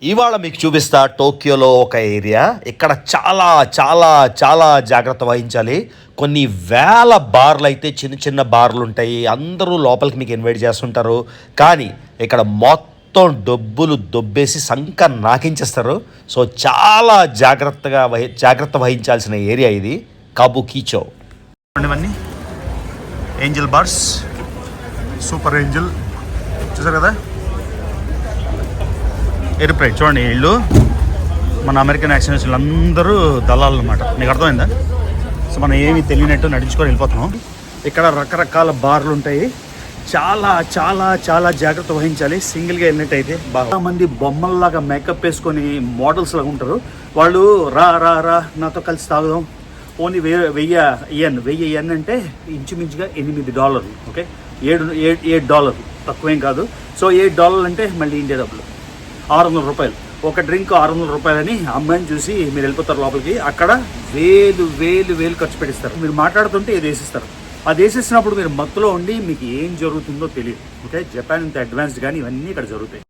ఇవాళ మీకు చూపిస్తా టోక్యోలో ఒక ఏరియా. ఇక్కడ చాలా చాలా చాలా జాగ్రత్త వహించాలి. కొన్ని వేల బార్లు అయితే చిన్న చిన్న బార్లు ఉంటాయి. అందరూ లోపలికి మీకు ఇన్వైట్ చేస్తుంటారు. కానీ ఇక్కడ మొత్తం డబ్బులు దొబ్బేసి సంక నాకించేస్తారు. సో చాలా జాగ్రత్త వహించాల్సిన ఏరియా ఇది కాబుకీచో. ఇవన్నీ ఏంజల్ బార్స్, సూపర్ ఏంజల్ చూసారు కదా. ఎయిర్ప్రైట్ చూడండి, వీళ్ళు మన అమెరికన్ యాక్సిడెంట్స్ అందరూ దళాలు అనమాట. మీకు అర్థమైందా? సో మనం ఏమీ తెలియనట్టు నడుచుకొని వెళ్ళిపోతున్నాం. ఇక్కడ రకరకాల బార్లు ఉంటాయి. చాలా చాలా చాలా జాగ్రత్త వహించాలి. సింగిల్గా వెళ్ళినట్టయితే బాగా మంది బొమ్మల్లాగా మేకప్ వేసుకొని మోడల్స్ లాగా ఉంటారు. వాళ్ళు రా రా రా నాతో కలిసి తాగుదాం, ఓన్లీ $1000 అంటే ఇంచుమించుగా $8. ఓకే, $7 తక్కువేం కాదు. సో $8 అంటే మళ్ళీ ఇండియా డబ్బులు $600. ఒక డ్రింక్ $600 అని అమ్మాయిని చూసి మీరు వెళ్ళిపోతారు లోపలికి. అక్కడ వేలు ఖర్చు పెట్టిస్తారు. మీరు మాట్లాడుతుంటే ఇది వేసిస్తారు. అది వేసేసినప్పుడు మీరు మత్తులో ఉండి మీకు ఏం జరుగుతుందో తెలియదు. ఓకే, జపాన్ ఇంత అడ్వాన్స్డ్ కానీ ఇవన్నీ ఇక్కడ జరుగుతాయి.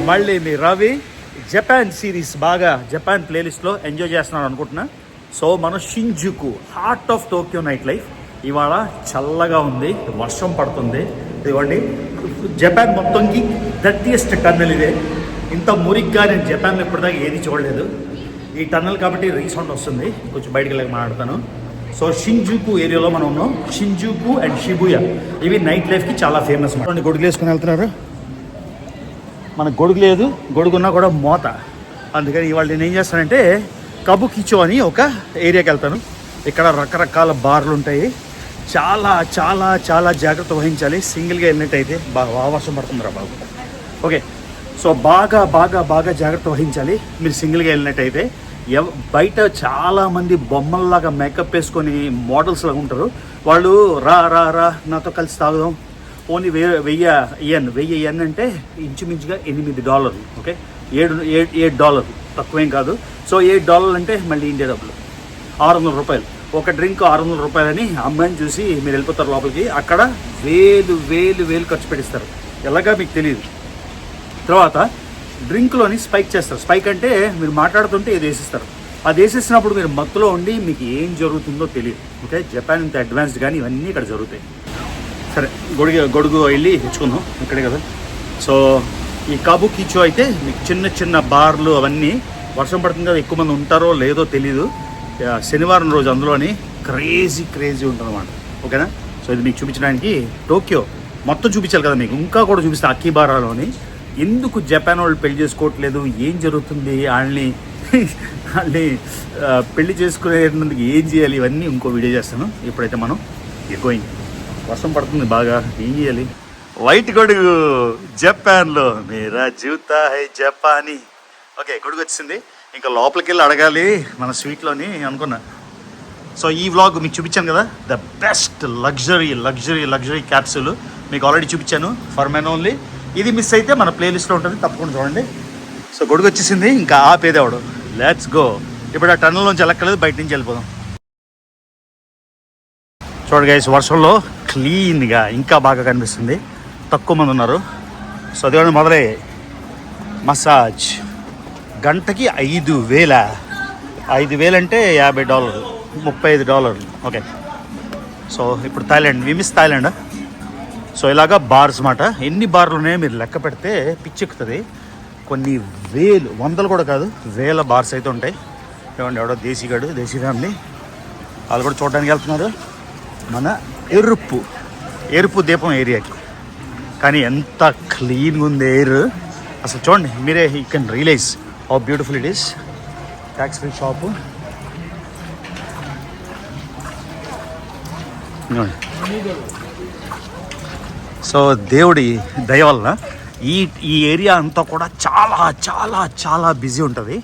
మళ్ళీ మీ రవి జపాన్ సిరీస్ బాగా జపాన్ ప్లేలిస్ట్లో ఎంజాయ్ చేస్తున్నాడు అనుకుంటున్నా. సో మనం Shinjuku, heart of Tokyo night life. ఇవాళ చల్లగా ఉంది, వర్షం పడుతుంది. ఇదిగోండి, జపాన్ మొత్తంకి డర్టియెస్ట్ టన్నెల్ ఇదే. ఇంత మురిగ్గా నేను జపాన్లో ఇప్పటిదాకా ఏది చూడలేదు. ఈ టన్నెల్ కాబట్టి రీసౌండ్ వస్తుంది. కొంచెం బయటికి వెళ్ళక మాట్లాడతాను. సో షింజుకు ఏరియాలో మనం ఉన్నాం. షింజుకు అండ్ షిబుయా ఇవి నైట్ లైఫ్కి చాలా ఫేమస్. గొడుగులు వేసుకుని వెళ్తున్నారు. మనకు గొడుగు లేదు, గొడుగున్నా కూడా మోత. అందుకని ఇవాళ నేను ఏం చేస్తానంటే కాబుకీచో అని ఒక ఏరియాకి వెళ్తాను. ఇక్కడ రకరకాల బార్లు ఉంటాయి. చాలా చాలా చాలా జాగ్రత్త వహించాలి. సింగిల్గా వెళ్ళినట్టయితే బాగా వర్షం పడుతుందిరా బాబు. ఓకే, సో బాగా బాగా బాగా జాగ్రత్త వహించాలి మీరు సింగిల్గా వెళ్ళినట్టయితే. బయట చాలామంది బొమ్మల్లాగా మేకప్ వేసుకొని మోడల్స్ లాగా ఉంటారు. వాళ్ళు రా రా రా నాతో కలిసి తాగుదాం, ఓన్లీ $1000 అంటే ఇంచుమించుగా $8. ఓకే, $7 తక్కువేం కాదు. సో $8 అంటే మళ్ళీ ఇండియా డబ్బులు $600. ఒక డ్రింక్ $600 అని అమ్మాయిని చూసి మీరు వెళ్ళిపోతారు లోపలికి. అక్కడ వేలు ఖర్చు పెట్టిస్తారు. ఎలాగా మీకు తెలియదు. తర్వాత డ్రింక్లోని స్పైక్ చేస్తారు. స్పైక్ అంటే మీరు మాట్లాడుతుంటే ఇది వేసిస్తారు. అది వేసేసినప్పుడు మీరు మత్తులో ఉండి మీకు ఏం జరుగుతుందో తెలియదు. ఓకే, జపాన్ ఇంత అడ్వాన్స్డ్ కానీ ఇవన్నీ ఇక్కడ జరుగుతాయి. సరే, గొడుగు వెళ్ళి తెచ్చుకుందాం ఇక్కడే కదా. సో ఈ కాబుకీచో అయితే మీకు చిన్న చిన్న బార్లు అవన్నీ, వర్షం పడుతుంది కదా, ఎక్కువ మంది ఉంటారో లేదో తెలీదు. శనివారం రోజు అందులోని క్రేజీ ఉంటుంది అన్నమాట. ఓకేనా? సో ఇది మీకు చూపించడానికి టోక్యో మొత్తం చూపించాలి కదా మీకు. ఇంకా కూడా చూపిస్తే అకిబారాలోని ఎందుకు జపాన్ వాళ్ళు పెళ్లి చేసుకోవట్లేదు, ఏం జరుగుతుంది, వాళ్ళని పెళ్లి చేసుకునేందుకు ఏం చేయాలి, ఇవన్నీ ఇంకో వీడియో చేస్తాను. ఇప్పుడైతే మనం గోయింగ్. వర్షం పడుతుంది బాగా, ఏం చేయాలి. వైట్ గొడుగు జపాన్లో, మేరా జూతా హై జపానీ. ఓకే, గొడుగు వచ్చింది. ఇంకా లోపలికి వెళ్ళి అడగాలి మన స్వీట్లోని అనుకున్నా. సో ఈ వ్లాగ్ మీకు చూపించాను కదా, ద బెస్ట్ లగ్జరీ క్యాప్సూల్ మీకు ఆల్రెడీ చూపించాను ఫర్ మెన్ ఓన్లీ. ఇది మిస్ అయితే మన ప్లేలిస్ట్లో ఉంటుంది, తప్పకుండా చూడండి. సో గొడుగు వచ్చేసింది, ఇంకా ఆపేదేవాడు. Let's go. ఇప్పుడు ఆ టన్నెల్ నుంచి వెళ్ళక్కలేదు, బయట నుంచి వెళ్ళిపోదాం. చూడండి గైస్, వర్షంలో క్లీన్గా ఇంకా బాగా కనిపిస్తుంది. తక్కువ మంది ఉన్నారు. సో అదే మొదలై మసాజ్ గంటకి $5000 అంటే $50, $35. ఓకే, సో ఇప్పుడు Thailand, we miss Thailand. So ఇలాగా బార్స్ మాట. ఎన్ని బార్లు ఉన్నాయో మీరు లెక్క పెడితే పిచ్చెక్కుతుంది. కొన్ని వందలు కూడా కాదు, వేల బార్స్ అయితే ఉంటాయి. ఏమండి, ఎవడో దేశీ ఫ్యామిలీ వాళ్ళు కూడా చూడడానికి వెళ్తున్నారు మన ఎరుపు దీపం ఏరియాకి. కానీ ఎంత క్లీన్గా ఉంది ఎయిర్ అసలు. చూడండి మీరే, you can realize how beautiful it is. Tax free shop. So దేవుడి దయ వలన ఈ ఏరియా అంతా కూడా చాలా చాలా చాలా బిజీ ఉంటుంది.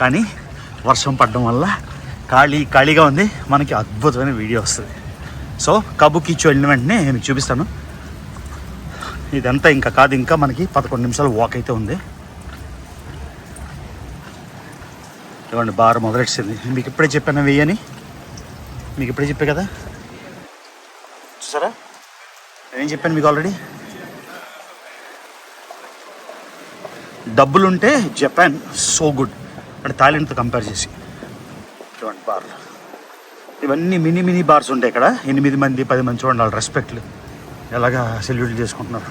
కానీ వర్షం పడడం వల్ల ఖాళీగా ఉంది. మనకి అద్భుతమైన వీడియో వస్తుంది. సో కాబుకీచో వెళ్ళిన వెంటనే నేను చూపిస్తాను. ఇదంతా ఇంకా కాదు, ఇంకా మనకి 11 నిమిషాలు వాక్ అయితే ఉంది. ఇవ్వండి బార్ మొదలెట్టింది. మీకు ఇప్పుడే చెప్పాను వెయ్యని, మీకు ఇప్పుడే చెప్పే కదా, చూసారా నేనేం చెప్పాను మీకు ఆల్రెడీ. డబ్బులుంటే జపాన్ సో గుడ్ అంటే థాయిలాండ్తో కంపేర్ చేసి. చూడండి బార్లు ఇవన్నీ మినీ బార్స్ ఉంటాయి ఇక్కడ. 8 మంది 10 మంది చూడండి వాళ్ళ రెస్పెక్ట్లు ఎలాగా సెల్యూట్ చేసుకుంటున్నారు,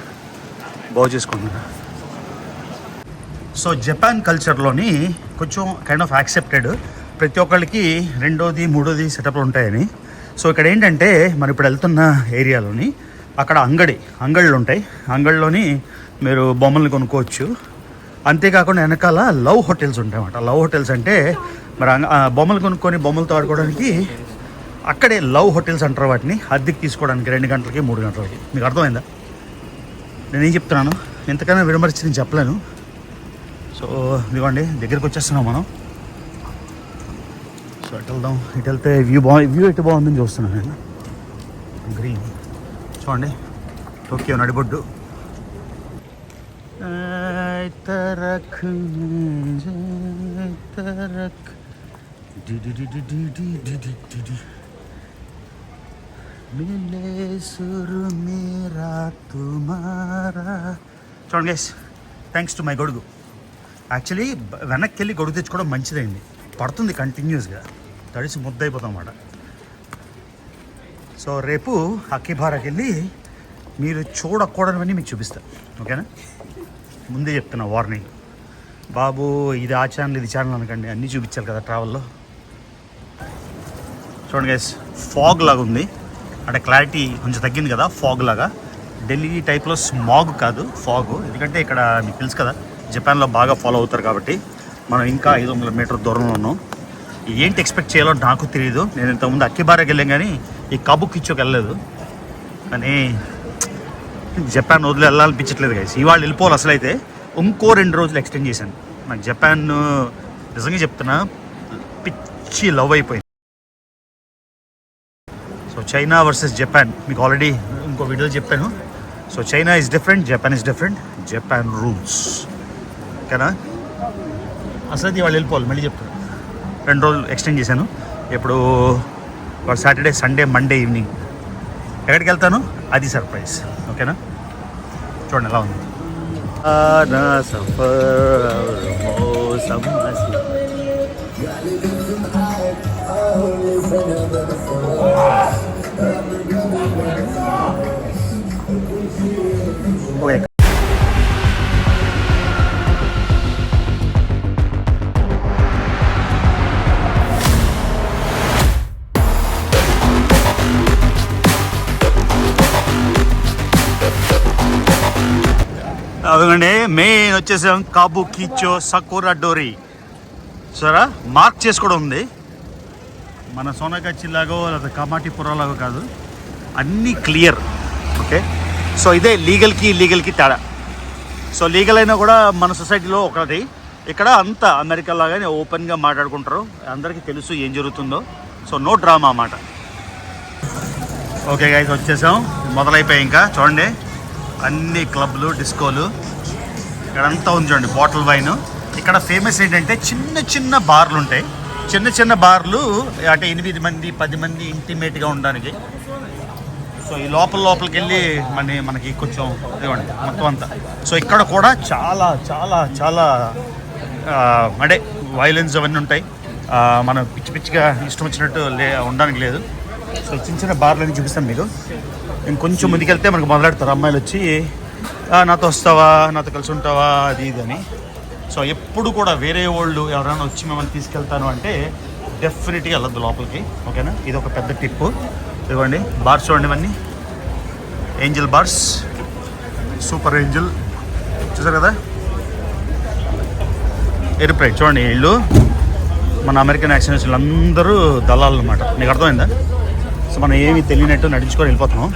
బాగు చేసుకుంటున్నారు. సో జపాన్ కల్చర్లోని కొంచెం కైండ్ ఆఫ్ యాక్సెప్టెడ్ ప్రతి ఒక్కళ్ళకి రెండోది మూడోది సెటప్లు ఉంటాయని. సో ఇక్కడ ఏంటంటే మనం ఇప్పుడు వెళ్తున్న ఏరియాలోని అక్కడ అంగళ్ళు ఉంటాయి. అంగళ్ళలోని మీరు బొమ్మల్ని కొనుక్కోవచ్చు. అంతేకాకుండా వెనకాల లవ్ హోటల్స్ ఉంటాయి అన్నమాట. లవ్ హోటల్స్ అంటే మరి బొమ్మలు కొనుక్కొని బొమ్మలతో ఆడుకోవడానికి అక్కడే లవ్ హోటల్స్ అంటారు వాటిని. అద్దెకి తీసుకోవడానికి 2 గంటలకి 3 గంటలకి. మీకు అర్థమైందా నేనేం చెప్తున్నాను? ఎంతకైనా విడమర్చి నేను చెప్పలేను. సో ఇదిగోండి దగ్గరికి వచ్చేస్తున్నాం మనం. సో ఎటు వెళ్దాం, ఇటు వెళ్తే వ్యూ ఎటు బాగుందని చూస్తున్నాను నేను. గ్రీన్ చూడండి, టోక్యో నడిబొడ్డు. చూడండి గైస్, థ్యాంక్స్ టు మై గొడుగు. యాక్చువల్లీ వెనక్కి వెళ్ళి గొడుగు తెచ్చుకోవడం మంచిదైంది. పడుతుంది కంటిన్యూస్గా, తడిసి ముద్ద అయిపోతాం అన్నమాట. సో రేపు అకిబారాకి వెళ్ళి మీరు చూడకూడనివన్నీ మీకు చూపిస్తాను, ఓకేనా? ముందే చెప్తున్నా వార్నింగ్. బాబు ఇది ఆ ఛానల్ ఇది ఛానల్ అనకండి, అన్నీ చూపించాలి కదా ట్రావెల్లో. చూడండి గైస్, ఫాగ్ లాగా ఉంది అంటే క్లారిటీ కొంచెం తగ్గింది కదా, ఫాగ్ లాగా. ఢిల్లీ టైప్లో స్మాగ్ కాదు, ఫాగ్. ఎందుకంటే ఇక్కడ మీకు తెలుసు కదా జపాన్లో బాగా ఫాలో అవుతారు కాబట్టి. మనం ఇంకా 500 మీటర్ దూరంలో ఉన్నాం. ఏంటి ఎక్స్పెక్ట్ చేయాలో నాకు తెలియదు. నేను ఇంతకుముందు అకిబారాకి వెళ్ళాం కానీ ఈ కబుకిచ్చోకి వెళ్ళలేదు. కానీ జపాన్ వదిలి వెళ్ళాలనిపించట్లేదు గైస్. ఇవాళ వెళ్ళిపోవాలి అసలు. అయితే ఇంకో 2 రోజులు ఎక్స్టెండ్ చేశాను. నాకు జపాన్ నిజంగా చెప్తున్నా పిచ్చి లవ్ అయిపోయింది. సో చైనా వర్సెస్ జపాన్ మీకు ఆల్రెడీ ఇంకో వీడియోలో చెప్పాను. So China is different, Japan is different. Japan rules, ఓకేనా? అసలు ఇవాళ వెళ్ళిపోవాలి, మళ్ళీ చెప్తాను. 2 రోజులు ఎక్స్టెండ్ చేశాను. ఇప్పుడు సాటర్డే సండే మండే ఈవినింగ్ ఎక్కడికి వెళ్తాను అది సర్ప్రైజ్, ఓకేనా? చూడండి ఎలా ఉంది. ఓకే, అదిగండి మెయిన్ వచ్చేసాం కాబుకిచ్చో సకురా డోరీ. సరే మార్క్ చేసి కూడా ఉంది. మన సోనాకచ్చి లాగో లేదా కమాటిపురా లాగో కాదు, అన్నీ క్లియర్, ఓకే? సో ఇదే లీగల్కి తేడా. సో లీగల్ అయినా కూడా మన సొసైటీలో ఒకటి. ఇక్కడ అంతా అమెరికా లాగానే ఓపెన్గా మాట్లాడుకుంటారు, అందరికీ తెలుసు ఏం జరుగుతుందో. సో నో డ్రామా అన్నమాట. ఓకే గైస్, వచ్చేసాం, మొదలైపోయాయి. ఇంకా చూడండి అన్ని క్లబ్లు డిస్కోలు ఇక్కడంతా ఉంది. చూడండి బాటిల్ వైన్. ఇక్కడ ఫేమస్ ఏంటంటే చిన్న బార్లు ఉంటాయి. చిన్న బార్లు అంటే 8 మంది 10 మంది ఇంటిమేట్గా ఉండడానికి. సో ఈ లోపలికి వెళ్ళి మనకి కొంచెం ఇవ్వండి మొత్తం అంతా. సో ఇక్కడ కూడా చాలా చాలా చాలా అంటే వైలెన్స్ అవన్నీ ఉంటాయి. మనం పిచ్చిగా ఇష్టం వచ్చినట్టు ఉండడానికి లేదు. సో చిన్న బార్లు అని చూపిస్తాను మీకు. నేను కొంచెం ముందుకెళ్తే మనకు మొదలెడతారు అమ్మాయిలు వచ్చి, నాతో వస్తావా, నాతో కలిసి ఉంటావా, అది ఇది అని. సో ఎప్పుడు కూడా వేరే వాళ్ళు ఎవరైనా వచ్చి మిమ్మల్ని తీసుకెళ్తాను అంటే డెఫినెట్గా వెళ్ళొద్దు లోపలికి, ఓకేనా? ఇది ఒక పెద్ద టిప్పు. ఇవ్వండి బార్స్ చూడండి, ఇవన్నీ ఏంజల్ బార్స్, సూపర్ ఏంజల్ చూసారు కదా. ఎయిర్ప్రైట్ చూడండి, వీళ్ళు మన అమెరికన్ యాక్సిడెంట్స్ అందరూ దళాలు అనమాట. మీకు అర్థమైందా? సో మనం ఏమీ తెలియనట్టు నడుచుకొని వెళ్ళిపోతున్నాం.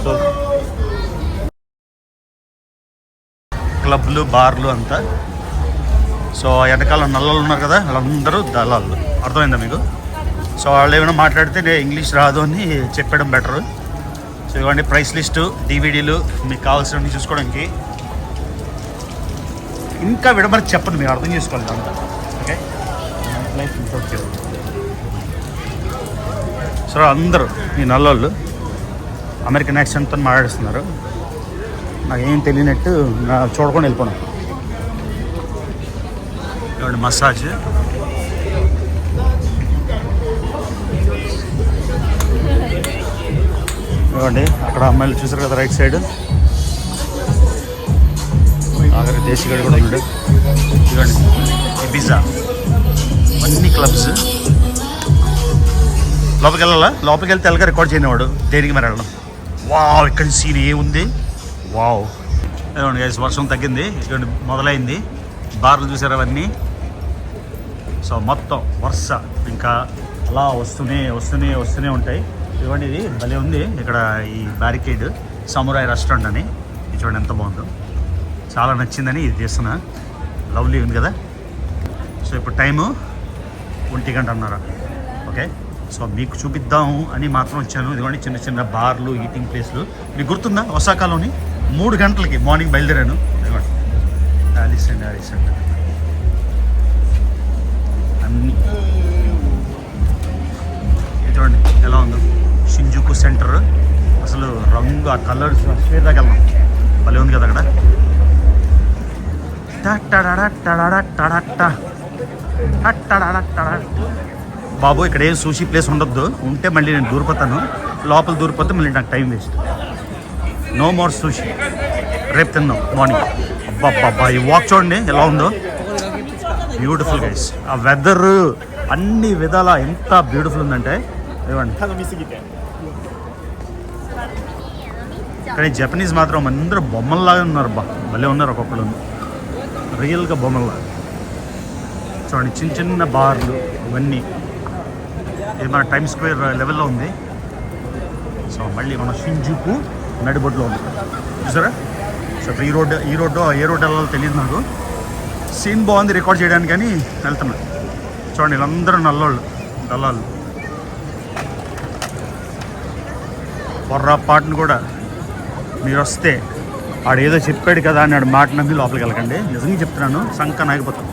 సో క్లబ్లు బార్లు అంతా. సో వెనకాల నల్లలు ఉన్నారు కదా, వాళ్ళందరూ దళాలు. అర్థమైందా మీకు? సో వాళ్ళు ఏమైనా మాట్లాడితే నేను ఇంగ్లీష్ రాదు అని చెప్పడం బెటరు. సో ఇవ్వండి ప్రైస్ లిస్టు, డివిడీలు మీకు కావాల్సినవి చూసుకోవడానికి. ఇంకా విడమరి చెప్పండి, మీరు అర్థం చేసుకోవాలి అంతా. Okay, life Tokyo. సో అందరూ ఈ నల్లోళ్ళు అమెరికన్ యాక్సెంట్తో మాట్లాడిస్తున్నారు. నాకు ఏం తెలియనట్టు చూడకుండా వెళ్ళిపోయినా. ఇవ్వండి మసాజ్. ఇవ్వండి అక్కడ అమ్మాయిలు చూసారు కదా రైట్ సైడ్, ఆఖరి దేశీగాడు కూడా ఉన్నాడు. ఇవ్వండి ఈ పిజ్జా, అన్ని క్లబ్స్. లోపలికి వెళ్ళాలా? లోపలికి వెళ్తే ఎలాగ రికార్డ్ చేయనివాడు, దేనికి మరి వెళ్ళడం. వావ్, ఇక్కడ సీన్ ఏముంది, వావ్. ఇవ్వండి గైస్ వర్షం తగ్గింది, ఇవ్వండి మొదలైంది. బార్లు చూసారు అవన్నీ. సో మొత్తం వరుస ఇంకా అలా వస్తూనే ఉంటాయి. ఇవ్వండి ఇది భలే ఉంది ఇక్కడ ఈ బ్యారికేడ్, సమురాయ్ రెస్టారెంట్ అని. ఇది చూడండి ఎంత బాగుందో, చాలా నచ్చిందని ఇది చేస్తున్నా. లవ్లీ ఉంది కదా. సో ఇప్పుడు టైము 1:30. ఓకే, సో మీకు చూపిద్దాము అని మాత్రం వచ్చాను. ఇదిగోండి చిన్న చిన్న బార్లు, ఈటింగ్ ప్లేస్లు. మీకు గుర్తుందా ఒసాకాలోని 3 గంటలకి మార్నింగ్ బయలుదేరాను. ఇదిగోండి ఆలిస్ అండ్ అన్నీ. ఇది చూడండి ఎలా ఉందో షింజుకు సెంటర్. అసలు రంగు ఆ కలర్స్ దాకా భలే ఉంది కదా అక్కడ. బాబు ఇక్కడ ఏం సూషీ ప్లేస్ ఉండొద్దు, ఉంటే మళ్ళీ నేను దూరిపోతాను. లోపల దూరిపోతే మళ్ళీ నాకు time waste. No more sushi, రేపు తిన్నాం మార్నింగ్. అబ్బా ఈ వాక్ చూడండి ఎలా ఉందో, బ్యూటిఫుల్ గైస్. ఆ వెదర్ అన్ని విధాలా ఎంత బ్యూటిఫుల్ ఉందంటే. ఇవ్వండి కానీ జపనీస్ మాత్రం అందరూ బొమ్మల్లాగా ఉన్నారు. భలే ఉన్నారు ఒక్కొక్కరు, రియల్గా బొమ్మల్లాగా. చూడండి చిన్న చిన్న బార్లు ఇవన్నీ. ఇది మన టైమ్ స్క్వేర్ లెవెల్లో ఉంది. సో మళ్ళీ మన షింజుకు నడిబొడ్లో ఉంది చూసారా. సో ఈ రోడ్డు ఏ రోడ్డు వెళ్ళాలో తెలియదు నాకు. సీన్ బాగుంది రికార్డ్ చేయడానికి కానీ వెళ్తున్నా. చూడండి వీళ్ళందరూ నల్లోళ్ళు, దళాలు. పొర్రాపాటును కూడా మీరు వస్తే ఆడేదో చెప్పాడు కదా అని ఆడు మాట నమ్మి లోపలికి వెళ్ళకండి. నిజంగా చెప్తున్నాను, సంక నాగిపోతాం.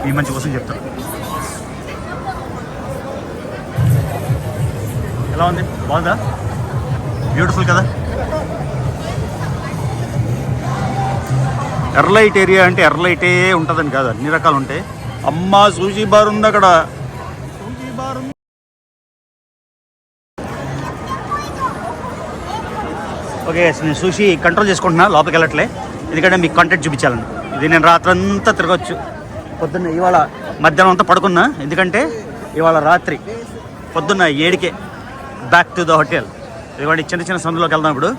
ఈ మంచి కోసం చెప్తాను. ఎలా ఉంది, బాగుందా? బ్యూటిఫుల్ కదా. ఎర్లైట్ ఏరియా అంటే ఎర్లైటే ఉంటుందని కాదు, అన్ని రకాలు ఉంటాయి. అమ్మా సూషీ బార్ ఉంది అక్కడ. సూషీ బార్ ఉంది. ఓకే నేను సూషీ కంట్రోల్ చేసుకుంటున్నా, లోపలికి వెళ్ళట్లే. ఎందుకంటే మీకు కంటెంట్ చూపించాలని. ఇది నేను రాత్రంతా తిరగచ్చు. పొద్దున్న ఇవాళ మధ్యాహ్నం అంతా పడుకున్నా, ఎందుకంటే ఇవాళ రాత్రి పొద్దున్న 7కే బ్యాక్ టు ద హోటల్. ఇదిగోండి చిన్న చిన్న సందులోకి వెళ్దాం ఇప్పుడు.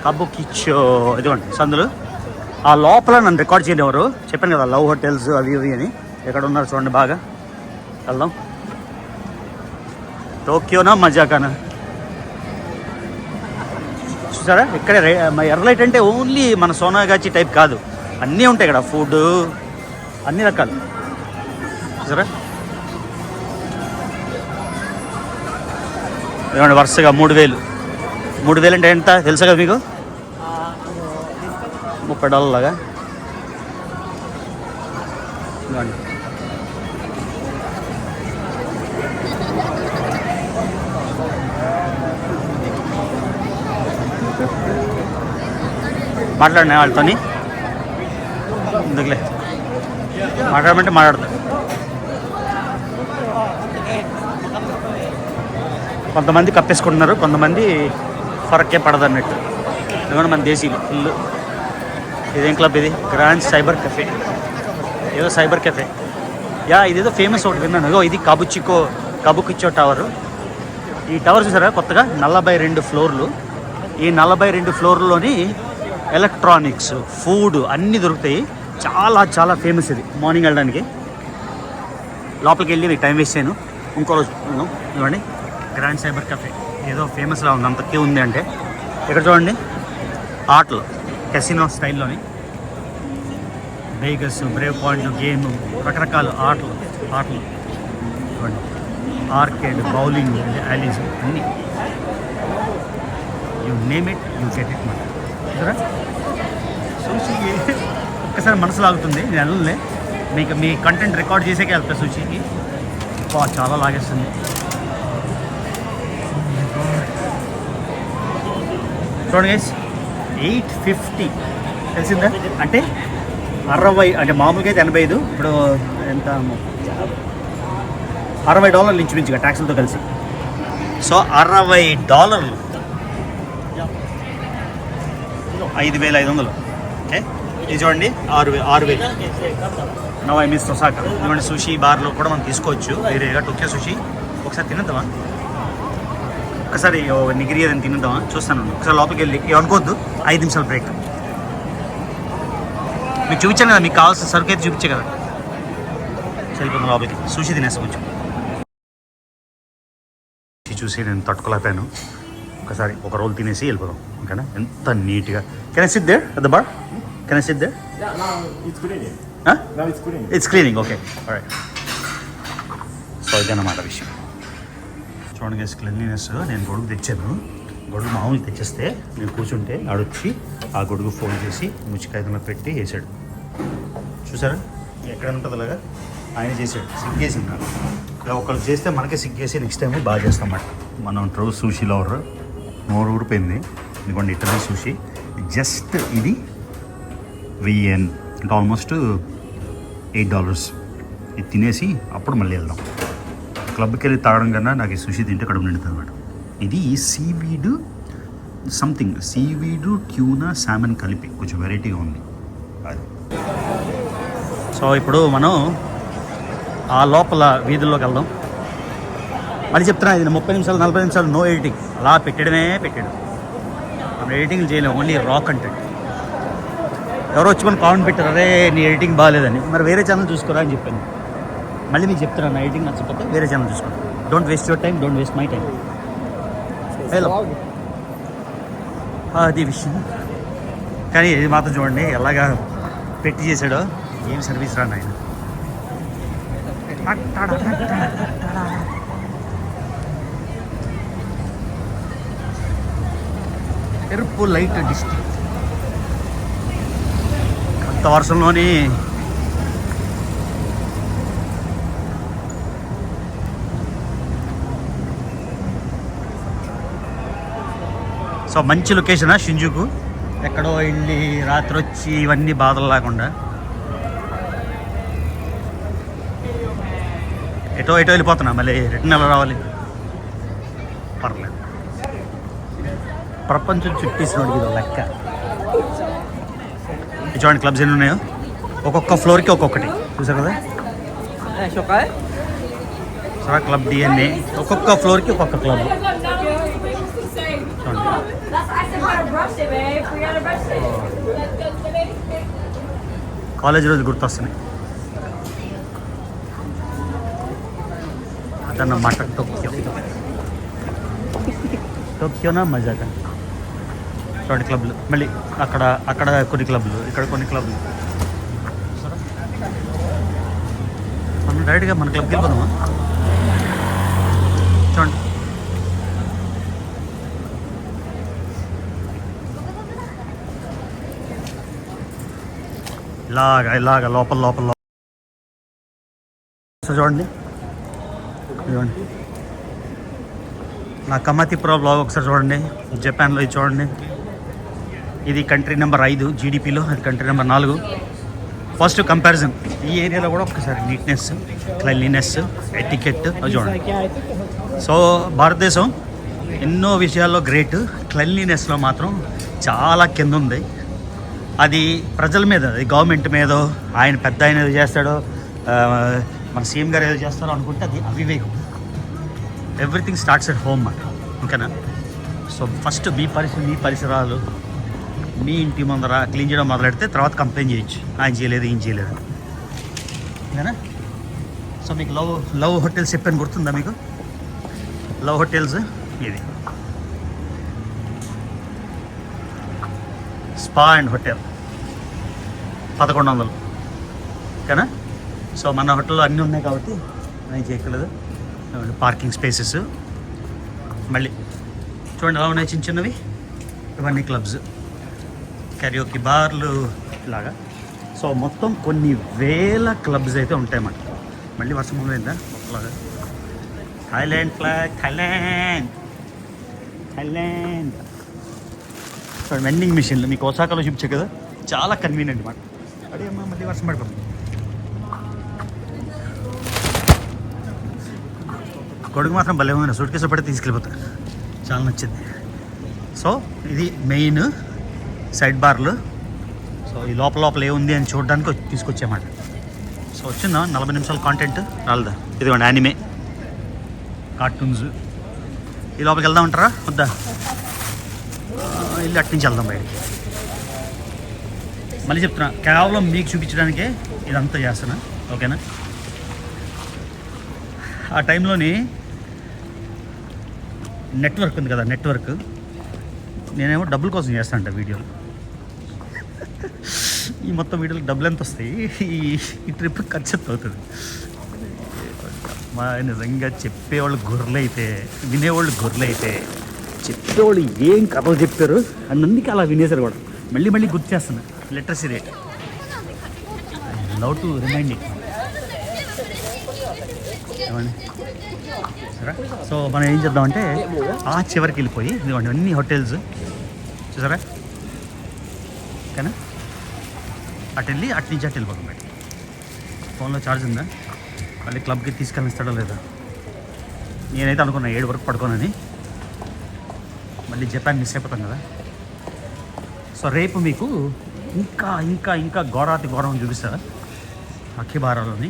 కబుకిచ్చో ఇదిగోండి సందులు. ఆ లోపల నన్ను రికార్డ్ చేయనివ్వరు, చెప్పాను కదా లవ్ హోటల్స్ అవి ఇవి అని. ఎక్కడ ఉన్నారు చూడండి, బాగా వెళ్దాం. టోక్యోనా మజాకానా చూసారా. ఇక్కడ ఎర్లైట్ అంటే ఓన్లీ మన సోనాగాచి టైప్ కాదు, అన్నీ ఉంటాయి ఇక్కడ. ఫుడ్ అన్ని రకాలు చూసారా. ఏమంటే వరుసగా 3,000 అంటే ఎంత తెలుసా కదా మీకు? $30 లాగా. మాట్లాడినా వాళ్ళతోని, ఎందుకులే మాట్లాడమంటే మాట్లాడతా. కొంతమంది కప్పేసుకుంటున్నారు, కొంతమంది ఫరక్కే పడదన్నట్టు. ఎందుకంటే మన దేశీయులు ఫుల్. ఇదేం క్లబ్ ఇది? గ్రాండ్ సైబర్ కెఫే, ఏదో సైబర్ కెఫే. ఇదేదో ఫేమస్ ఒకటి విన్నాను. ఇది కబుకిచ్చో టవర్. ఈ టవర్ చూసారా కొత్తగా, 42 ఫ్లోర్లు. ఈ 42 ఫ్లోర్లోని ఎలక్ట్రానిక్స్, ఫుడ్ అన్నీ దొరుకుతాయి. చాలా చాలా ఫేమస్ ఇది. మార్నింగ్ వెళ్ళడానికి లోపలికి వెళ్ళి మీకు టైం వేస్ట్ చేయను. ఇంకో రోజు ఇవ్వండి. గ్రాండ్ సైబర్ కెఫే ఏదో ఫేమస్లా ఉంది, అంత క్యూ ఉంది అంటే. ఇక్కడ చూడండి ఆటలు, కెసినో స్టైల్లోని. వేగస్, బ్రేవ్ పాయింట్, గేమ్, రకరకాల ఆటలు. ఆటలు చూడండి, ఆర్కేడ్, బౌలింగ్, యాలీస్ అన్నీ, you name it you get it మాట. చూసారా సూషికి ఒక్కసారి మనసు లాగుతుంది. నేను వెళ్ళలే, మీకు మీ కంటెంట్ రికార్డ్ చేసేకే వెళ్తా సూషికి. చాలా లాగేస్తుంది. చూడండి గైస్, 850 తెలిసిందా? అంటే 60, అంటే మామూలుగా అయితే 85, ఇప్పుడు ఎంత $60 ఇంచుమించుగా ట్యాక్సులతో కలిసి. సో $60, 5,500. ఓకే, ఇది చూడండి 6,000. Now I miss Osaka. ఇటువంటి సుషి బార్లో కూడా మనం తీసుకోవచ్చు వేరేగా. టోక్యో సుషి ఒకసారి తినేద్దామా? ఒకసారి నిగిరి ఏదైనా తినేద్దామా? చూస్తాను. ఒకసారి లోపలికి వెళ్ళి అనుకోవద్దు, 5 నిమిషాలు బ్రేక్. మీకు చూపించాను కదా, మీకు కావాల్సిన సరుకు అయితే చూపించే కదా. వెళ్ళిపోతాం లోపలికి, సుషి తినేస్తాం కొంచెం. చూసి నేను తట్టుకోలేకపోయాను. ఒకసారి ఒక రోల్ తినేసి వెళ్ళిపోదాం. ఓకేనా? ఎంత నీట్గా. Can I sit there at the bar? Can I sit there? It's cleaning. Okay, right. So ఇదన్నమాట విషయం. చూడండి గైస్, క్లీన్లీనెస్. నేను గొడుగు తెచ్చాను. గొడుగు మామూలు తెచ్చేస్తే నేను కూర్చుంటే ఆడొచ్చి ఆ గొడుగు ఫోల్డ్ చేసి ముచ్చికాయతలో పెట్టి వేసాడు. చూసారా ఎక్కడ ఉంటుంది అలాగా? ఆయన చేసాడు. సిగ్గేసింది నాకు. ఒకళ్ళు చేస్తే మనకే సిగ్గేసి నెక్స్ట్ టైం బాగా చేస్తామన్నమాట. మనం ట్రూ సూషీ లవర్, నోరు ఊడిపోయింది. ఎందుకంటే ఇటలీ సూషీ జస్ట్ ఇది $1000, అంటే ఆల్మోస్ట్ $8. ఇది తినేసి అప్పుడు మళ్ళీ వెళ్దాం. క్లబ్కి వెళ్ళి తాగడం కన్నా నాకు ఈ సుషి తింటే కడుపు నిండుతుంది అనమాట. ఇది సీవీడ్ సంథింగ్, సీవీడ్, ట్యూనా, శామన్ కలిపి కొంచెం వెరైటీగా ఉంది అది. సో ఇప్పుడు మనం ఆ లోపల వీధుల్లోకి వెళ్దాం. మళ్ళీ చెప్తున్నా, ఇది 30 నిమిషాలు 40 నిమిషాలు నో ఎడిటింగ్. అలా పెట్టాడు. మనం ఎడిటింగ్లు చేయలేము, ఓన్లీ రా కంటెంట్. ఎవరో వచ్చి మనం కామెంట్ పెట్టారు, అరే నీ ఎడిటింగ్ బాగాలేదని. మరి వేరే ఛానల్ చూసుకోరా అని చెప్పాను. మళ్ళీ మీకు చెప్తున్నాను, నా ఎడిటింగ్ నచ్చకపోతే వేరే ఛానల్ చూసుకోండి. Don't waste your time, don't waste my time. Hello, అది విషయం. కానీ ఇది మాత్రం చూడండి ఎలాగా పెట్టి చేశాడో. ఏం సర్వీస్ రా నాయన. ఎరుపు లైట్ డిస్ట్రిక్ట్. కొత్త వర్షంలోని సో మంచి లొకేషనా షింజుకు. ఎక్కడో వెళ్ళి రాత్రి వచ్చి ఇవన్నీ బాధలు లేకుండా ఎటో వెళ్ళిపోతున్నా. మళ్ళీ రిటర్న్ ఎలా రావాలి? పర్లేదు, ప్రపంచం చుట్టేసినోడికి ఇది లెక్క. చూడండి క్లబ్స్ ఎన్ని ఉన్నాయో, ఒక్కొక్క ఫ్లోర్కి ఒక్కొక్కటి. చూసారు కదా సరా క్లబ్ డిఎన్ఏ, ఒక్కొక్క ఫ్లోర్కి ఒక్కొక్క క్లబ్. కాలేజ్ రోజు గుర్తొస్తున్నాయి అదన్నమాట. టోక్యోనా మజాగా. చూడండి క్లబ్లు, మళ్ళీ అక్కడ కొన్ని క్లబ్లు, ఇక్కడ కొన్ని క్లబ్లు. మనం డైరెక్ట్గా మన క్లబ్కి వెళ్ళిపోదామా? చూడండి ఇలాగ లోపల చూడండి. నా కమాతిపురా బ్లాగ్ ఒకసారి చూడండి. జపాన్లో ఇది చూడండి. ఇది కంట్రీ నెంబర్ 5 జీడిపిలో, అది కంట్రీ నెంబర్ 4. ఫస్ట్ కంపారిజన్ ఈ ఏరియాలో కూడా ఒక్కసారి నీట్నెస్, క్లీన్లీనెస్, ఎటికెట్ అది చూడండి. సో భారతదేశం ఎన్నో విషయాల్లో గ్రేట్, క్లీన్లీనెస్లో మాత్రం చాలా కింద ఉంది. అది ప్రజల మీద, అది గవర్నమెంట్ మీదో, ఆయన పెద్ద ఆయన ఏదో చేస్తాడో, మన సీఎం గారు ఏదో చేస్తారో అనుకుంటే అది అవివేకం. ఎవ్రీథింగ్ స్టార్ట్స్ ఎట్ హోమ్ అన్నమాట. ఓకేనా? సో ఫస్ట్ మీ పరిసరాలు, మీ ఇంటి ముందర క్లీన్ చేయడం మొదలెడితే తర్వాత కంప్లైంట్ చేయొచ్చు, ఆయన చేయలేదు ఈయన చేయలేదు. ఓకేనా? సో మీకు లవ్ హోటల్స్ చెప్పాను, గుర్తుందా మీకు? లవ్ హోటల్స్ ఇది స్పా అండ్ హోటల్ 1100. ఓకేనా? సో మన హోటల్లో అన్నీ ఉన్నాయి కాబట్టి నేను చేయక్కర్లేదు. పార్కింగ్ స్పేసెస్ మళ్ళీ చూడండి ఎలా ఉన్నాయి చిన్న చిన్నవి. ఇవన్నీ క్లబ్స్, కరియోకి బార్లు ఇలాగా. సో మొత్తం కొన్ని వేల క్లబ్స్ అయితే ఉంటాయి మనకి. మళ్ళీ వర్షం మొదలైందా ఒకలాగా. Thailand flag, Thailand Thailand. So vending మిషన్లు మీకు ఒసాకాలో చూపించే కదా, చాలా కన్వీనియంట్ మాట. అదే అమ్మా మళ్ళీ వర్షం పడిపోతుంది. కొడుకు మాత్రం భలే ఉంది, సూట్ కేసు పడితే తీసుకెళ్ళిపోతారు, చాలా నచ్చింది. సో ఇది మెయిన్ సైడ్ బార్లు. సో ఈ లోపల ఏముంది అని చూడడానికి తీసుకొచ్చామాట. సో వచ్చిందా 40 నిమిషాల కాంటెంట్ రాలేదా? ఇదిగోండి యానిమే కార్టూన్స్. ఈ లోపలికి వెళ్దాం అంటారా వద్దా? ఇల్లు అట్నుంచి వెళ్దాం బయటికి. మళ్ళీ చెప్తున్నా, కేవలం మీకు చూపించడానికే ఇదంతా చేస్తున్నా, ఓకేనా? ఆ టైంలోని నెట్వర్క్ ఉంది కదా, నెట్వర్క్ నేనేమో డబ్బుల కోసం చేస్తానంట వీడియోలు. ఈ మొత్తం వీడియోలకు డబ్బులు ఎంత వస్తాయి, ఈ ట్రిప్ ఖర్చు ఎంత అవుతుంది? మా నిజంగా చెప్పేవాళ్ళు గొర్రెలైతే, వినేవాళ్ళు గొర్రెలైతే, చెప్పేవాళ్ళు ఏం కథలు చెప్పారు అన్నందుకు అలా వినేసారు కూడా. మళ్ళీ మళ్ళీ గుర్తు చేస్తున్నా literacy rate. I love to remind it. ఏమండి సరే, సో మనం ఏం చేద్దామంటే ఆ చివరికి వెళ్ళిపోయి ఇదిగోండి అన్ని హోటల్స్ చూసారా, ఓకేనా? అటు వెళ్ళి అటు నుంచి అటు వెళ్ళిపోతాం బయట. ఫోన్లో ఛార్జ్ ఉందా? మళ్ళీ క్లబ్కి తీసుకెళ్ళిస్తాడో లేదా? నేనైతే అనుకున్నా 7 వరకు పడుకోనని. మళ్ళీ జపాన్ మిస్ అయిపోతాం కదా. సో రేపు మీకు ఇంకా ఇంకా ఇంకా ఘోరాతి ఘోరం చూపిస్తారా అఖిబారాలోని.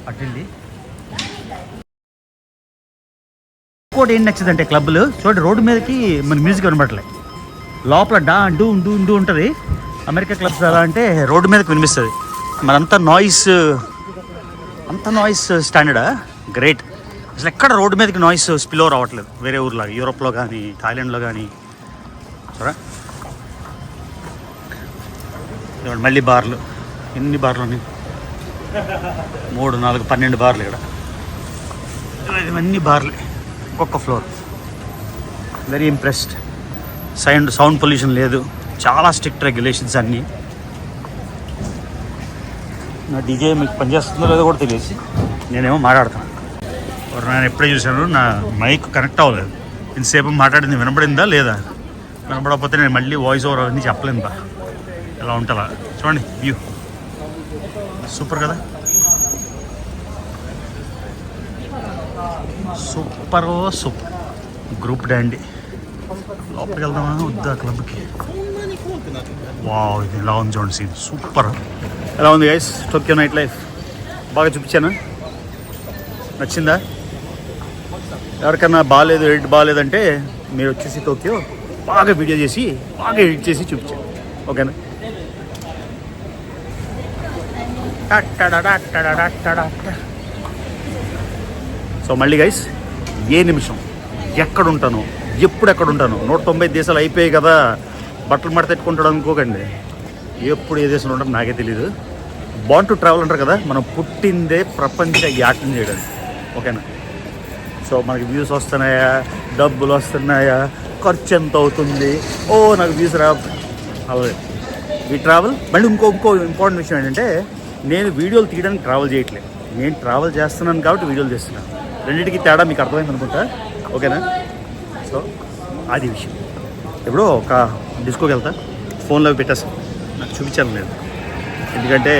అటు వెళ్ళి ఇంకోటి ఏం నచ్చిందంటే క్లబ్లు చూడండి, రోడ్డు మీదకి మన మ్యూజిక్ వినబడలే, లోపల డూ డూ డూ ఉంటుంది. అమెరికా క్లబ్స్ ఎలా అంటే రోడ్డు మీదకి వినిపిస్తుంది. మరంతా నాయిస్, అంత నాయిస్ స్టాండర్డా గ్రేట్. అసలు ఎక్కడ రోడ్డు మీదకి నాయిస్ స్పిల్ ఓవర్ అవ్వట్లేదు వేరే ఊర్లో, యూరోప్లో కానీ థాయిలాండ్లో కానీ. సరే మళ్ళీ బార్లు, ఎన్ని బార్లు ఉన్నాయి? 3, 4, 12 బార్లు ఇక్కడ. ఇవన్నీ బార్లే, ఒక్కొక్క floor. Very impressed. Sound pollution లేదు, చాలా స్ట్రిక్ట్ రెగ్యులేషన్స్ అన్నీ. నా డీజే మీకు పనిచేస్తుందో లేదో కూడా తెలియదు, నేనేమో మాట్లాడుతున్నాను. నేను ఎప్పుడే చూశాను నా మైక్ కనెక్ట్ అవ్వలేదు. ఇంతసేపు మాట్లాడింది వినపడిందా లేదా? వినపడకపోతే నేను మళ్ళీ వాయిస్ ఓవర్ అవన్నీ చెప్పలేను బా. ఎలా ఉంటుందా చూడండి వ్యూ, సూపర్ కదా, సూపర్ సూపర్. గ్రూప్ డాండీ. లోపలికి వెళ్దామా వద్దా క్లబ్కి? వావ్, ఇది ఎలా ఉంది చూడండి సీన్, సూపర్. ఎలా ఉంది గైస్ టోక్యో నైట్ లైఫ్? బాగా చూపించాను, నచ్చిందా? ఎవరికన్నా బాగాలేదు, ఎడిట్ బాగాలేదంటే మీరు వచ్చేసి టోక్యో బాగా వీడియో చేసి బాగా ఎడిట్ చేసి చూపించాను, ఓకేనా? సో మళ్ళీ గైస్ ఏ నిమిషం ఎక్కడుంటాను, ఎప్పుడు ఎక్కడుంటాను, 190 దేశాలు అయిపోయాయి కదా, బట్టలు మడత పెట్టుకుంటాడు అనుకోకండి. ఎప్పుడు ఏ దేశంలో ఉంటారో నాకే తెలీదు. బాండ్ టు ట్రావెల్ అంటారు కదా, మనం పుట్టిందే ప్రపంచ యాత్ర చేయడానికి, ఓకేనా? సో మనకి వ్యూస్ వస్తున్నాయా, డబ్బులు వస్తున్నాయా, ఖర్చు ఎంత అవుతుంది, ఓ నాకు వ్యూస్ రా, అలాగే ఈ ట్రావెల్. మళ్ళీ ఇంకో ఇంపార్టెంట్ విషయం ఏంటంటే, నేను వీడియోలు తీయడానికి ట్రావెల్ చేయట్లేదు, నేను ట్రావెల్ చేస్తున్నాను కాబట్టి వీడియోలు చేస్తున్నాను. రెండింటికి తేడా మీకు అర్థమైంది అనుకుంటా, ఓకేనా? సో అది విషయం. ఎప్పుడో ఒక డిస్కోకి వెళ్తా, ఫోన్లో పెట్టేస్తాను, నాకు చూపించాను లేదు, ఎందుకంటే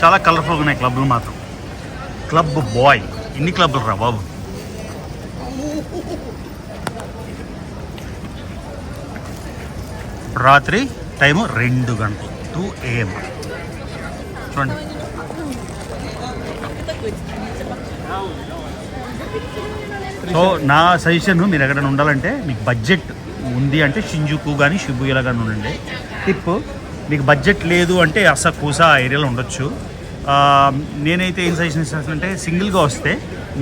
చాలా కలర్ఫుల్గా ఉన్నాయి క్లబ్లు మాత్రం. క్లబ్ బాయ్, ఇన్ని క్లబ్లు రా బాబు. రాత్రి టైము 2 గంటలు, 2 AM చూడండి. సో నా సజెషన్, మీరు ఎక్కడైనా ఉండాలంటే మీకు బడ్జెట్ ఉంది అంటే షింజుకు కానీ షిబుయాలో కానీ ఉండండి. టిప్, మీకు బడ్జెట్ లేదు అంటే అసకుసా ఆ ఏరియాలో ఉండొచ్చు. నేనైతే ఏం సజెషన్ ఇస్తానంటే సింగిల్గా వస్తే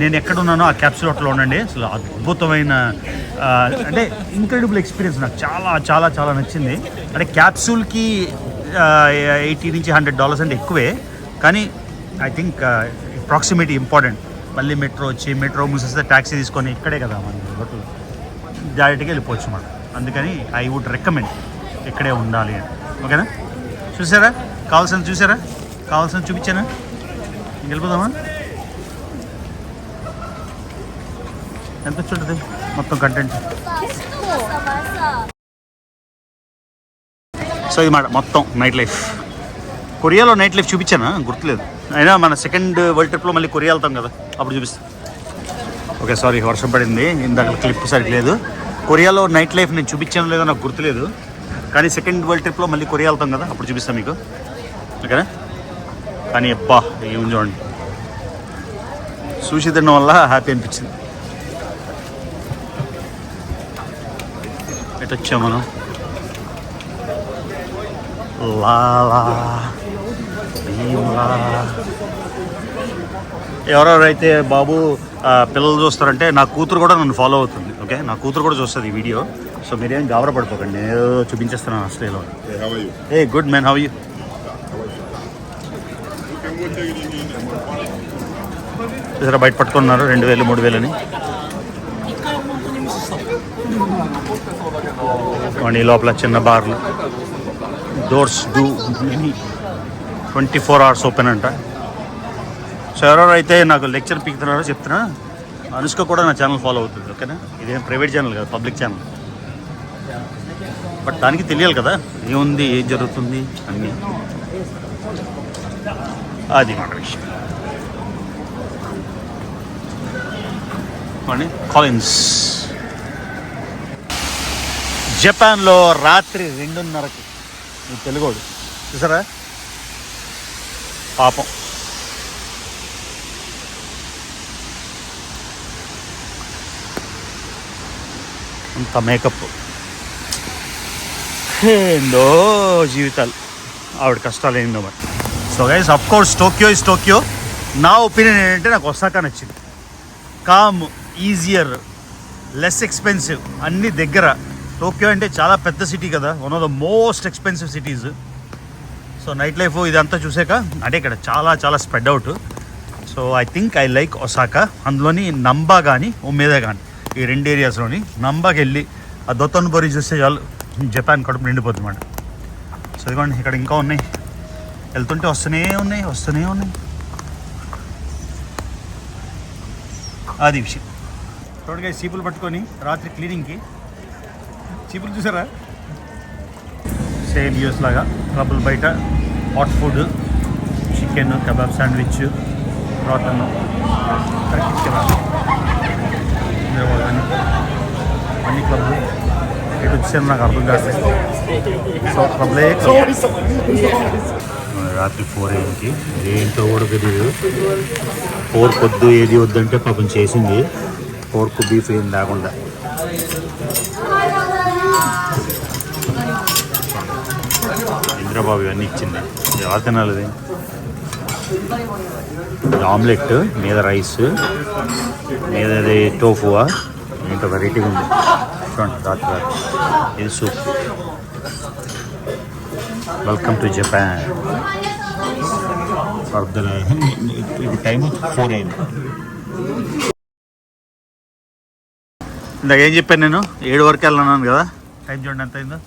నేను ఎక్కడున్నానో ఆ క్యాప్సూల్ హోటల్లో ఉండండి. అసలు అద్భుతమైన అంటే ఇంక్రెడిబుల్ ఎక్స్పీరియన్స్. నాకు చాలా చాలా చాలా నచ్చింది. అంటే క్యాప్సూల్కి $80 నుంచి $100 అంటే ఎక్కువే, కానీ ఐ థింక్ ప్రాక్సిమిటీ ఇంపార్టెంట్. మళ్ళీ మెట్రో మూసేస్తే ట్యాక్సీ తీసుకొని ఇక్కడే కదా మన హోటల్ డైరెక్ట్గా వెళ్ళిపోవచ్చు మనం. అందుకని ఐ వుడ్ రికమెండ్ ఇక్కడే ఉండాలి అని. ఓకేనా? చూసారా కావాల్సిన చూపించానా? వెళ్ళిపోదామా? ఎంత చూడదు మొత్తం కంటెంట్. సో ఇది మాట మొత్తం నైట్ లైఫ్. కొరియాలో నైట్ లైఫ్ చూపించానా? గుర్తులేదు. అయినా మన సెకండ్ వరల్డ్ ట్రిప్లో మళ్ళీ కొరియా వెళ్తాం కదా, అప్పుడు చూపిస్తాను. ఓకే, సారీ, వర్షం పడింది, ఇందాక క్లిప్ సరిగ్గా లేదు. కొరియాలో నైట్ లైఫ్ నేను చూపించాను లేదో నాకు గుర్తులేదు, కానీ సెకండ్ వరల్డ్ ట్రిప్లో మళ్ళీ కొరియా వెళ్తాం కదా, అప్పుడు చూపిస్తాను మీకు. ఓకేనా? కానీ అబ్బా ఏం చూడండి, సూషి తినడం వల్ల హ్యాపీ అనిపించింది. ఎటు వచ్చాం మనం? లాలా భీమ్లా. ఎవరెవరైతే బాబు పిల్లలు చూస్తారంటే, నా కూతురు కూడా నన్ను ఫాలో అవుతుంది. ఓకే, నా కూతురు కూడా చూస్తుంది ఈ వీడియో. సో మీరేం గాబరా పడిపోకండి, నేను చూపించేస్తున్నాను ఆస్ట్రేలియాలో. A good man, how you? చూసారా బయట పట్టుకున్నారు 2,000 3,000 అని. ఈ లోపల చిన్న బార్లు, డోర్స్ డూ 24 hours ఓపెన్ అంట. సో ఎవరెవరైతే నాకు లెక్చర్ పీకుతున్నారో చెప్తున్నా, అనుష్క కూడా నా ఛానల్ ఫాలో అవుతుంది. ఓకేనా? ఇదేం ప్రైవేట్ ఛానల్ కదా, పబ్లిక్ ఛానల్. బట్ దానికి తెలియాలి కదా ఏముంది, ఏం జరుగుతుంది అన్నీ. అది మాట విషయం. కాలిన్స్. జపాన్లో రాత్రి 2:30కి మీ తెలుగోడు చూసారా పాపం. అంత మేకప్, ఏందో జీవితాలు, ఆవిడ కష్టాలు ఏందో మరి. So guys, of course Tokyo is Tokyo. నా ఒపీనియన్ ఏంటంటే నాకు ఒసాకా నచ్చింది. కామ్, ఈజియర్, లెస్ ఎక్స్పెన్సివ్, అన్నీ దగ్గర. టోక్యో అంటే చాలా పెద్ద సిటీ కదా, one of the most expensive cities. So night life ఇదంతా చూసాక అంటే ఇక్కడ చాలా చాలా spread out. So I think I like Osaka. అందులోని నంబా కానీ ఒమేదా కానీ, ఈ 2 ఏరియాస్లోని నంబాకి వెళ్ళి ఆ దొత్తన్బోరి చూస్తే చాలు జపాన్ కడుపు నిండిపోతుంది అన్నమాట. సో ఇదిగోండి ఇక్కడ ఇంకా ఉన్నాయి, వెళ్తుంటే వస్తూనే ఉన్నాయి. అది విషయం. తోడుగా చీపులు పట్టుకొని రాత్రి క్లీనింగ్కి, చీపులు చూసారా సేమ్ యూస్ లాగా. క్లబ్బులు బయట hot food, chicken, kebab, sandwich, rotten, అన్ని క్లబ్లు. ఎటు వచ్చాను నాకు అర్థం కాదు. సో క్లబ్లే రాత్రి 4 AM ఏంటో కూడా తెలియదు. 4 పొద్దు ఏది వద్దంటే పాపం చేసింది. 4 బీఫ్ ఏం లేకుండా. ఇంద్రబాబు ఇవన్నీ ఇచ్చింది, ఎవరు తినాలి? ఆమ్లెట్ మీద రైస్ మీద టోఫువా, ఇంత వెరైటీగా ఉంది. చూడండి రాత్రి ఇది సూప్. Welcome to Japan. ఇది టైం 4 AM. ఇందాక ఏం చెప్పాను నేను, 7 వరకు వెళ్ళన్నాను కదా. టైం చూడండి ఎంత అయిందో,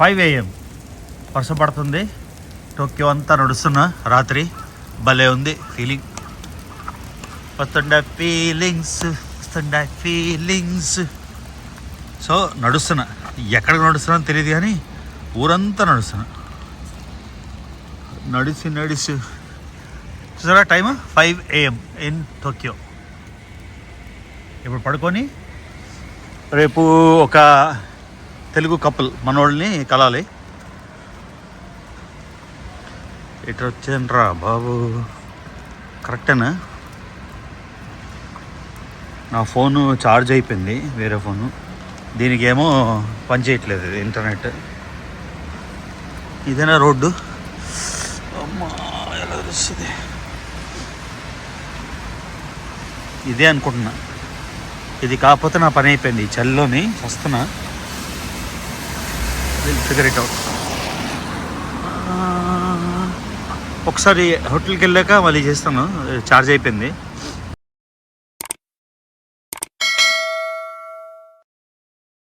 5 AM. వర్షం పడుతుంది, టోక్యో అంతా నడుస్తున్నా. రాత్రి భలే ఉంది ఫీలింగ్. వస్తుండే ఫీలింగ్స్. సో నడుస్తున్నా, ఎక్కడికి నడుస్తున్నా తెలియదు కానీ ఊరంతా నడుస్తున్నా. నడిచి చూసారా టైమ్ 5 AM ఇన్ టోక్యో. ఇప్పుడు పడుకొని రేపు ఒక తెలుగు కపుల్ మనోళ్ళని కలాలి. ఇటు వచ్చానరా బాబు, కరెక్టేనా? నా ఫోను ఛార్జ్ అయిపోయింది, వేరే ఫోను. దీనికేమో పని చేయట్లేదు ఇంటర్నెట్. ఇదేనా రోడ్డు? అమ్మా ఎలా తెలుస్తుంది? ఇదే అనుకుంటున్నా. ఇది కాకపోతే నా పని అయిపోయింది. ఈ చలిలోని వస్తున్నా. Figure it out. ఒకసారి హోటల్కి వెళ్ళాక మళ్ళీ చేస్తాను. ఛార్జ్ అయిపోయింది.